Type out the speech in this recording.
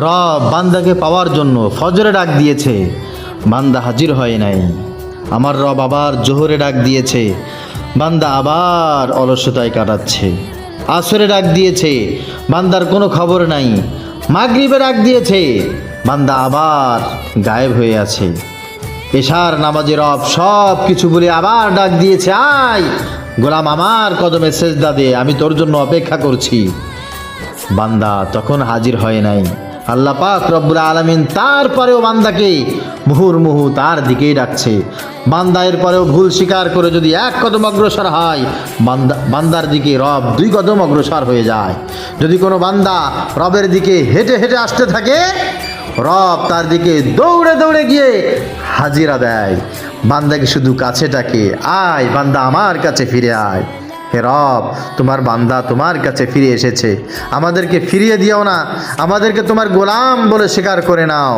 রব বান্দাকে পাওয়ার জন্য ফজরে ডাক দিয়েছে, বান্দা হাজির হয় নাই। আমার রব আবার জোহরে ডাক দিয়েছে, বান্দা আবার অলসতায় কাটাচ্ছে। আসরে ডাক দিয়েছে, বান্দার কোনো খবর নাই। মাগরিবে ডাক দিয়েছে, বান্দা আবার গায়েব হয়ে আছে। এশার নামাজে রব সব কিছু বলে আবার ডাক দিয়েছে, আয় গোলাম আমার কদমে সেজদা দে, আমি তোর জন্য অপেক্ষা করছি। বান্দা তখন হাজির হয় নাই। আল্লাহ পাক রব্বুল আলামিন তারপরেও বান্দাকে মুহুর্মুহু তার দিকেই ডাকছে। বান্দা এর পরেও ভুল স্বীকার করে যদি এক কদম অগ্রসর হয়, বান্দার দিকে রব 2 কদম অগ্রসর হয়ে যায়। যদি কোনো বান্দা রবের দিকে হেঁটে হেঁটে আসতে থাকে, রব তার দিকে দৌড়ে দৌড়ে গিয়ে হাজিরা দেয়। বান্দাকে শুধু কাছে ডাকে, আয় বান্দা আমার কাছে ফিরে আয়। হে রব, তোমার বান্দা তোমার কাছে ফিরে এসেছে, আমাদেরকে ফিরিয়ে দিও না, আমাদেরকে তোমার গোলাম বলে স্বীকার করে নাও।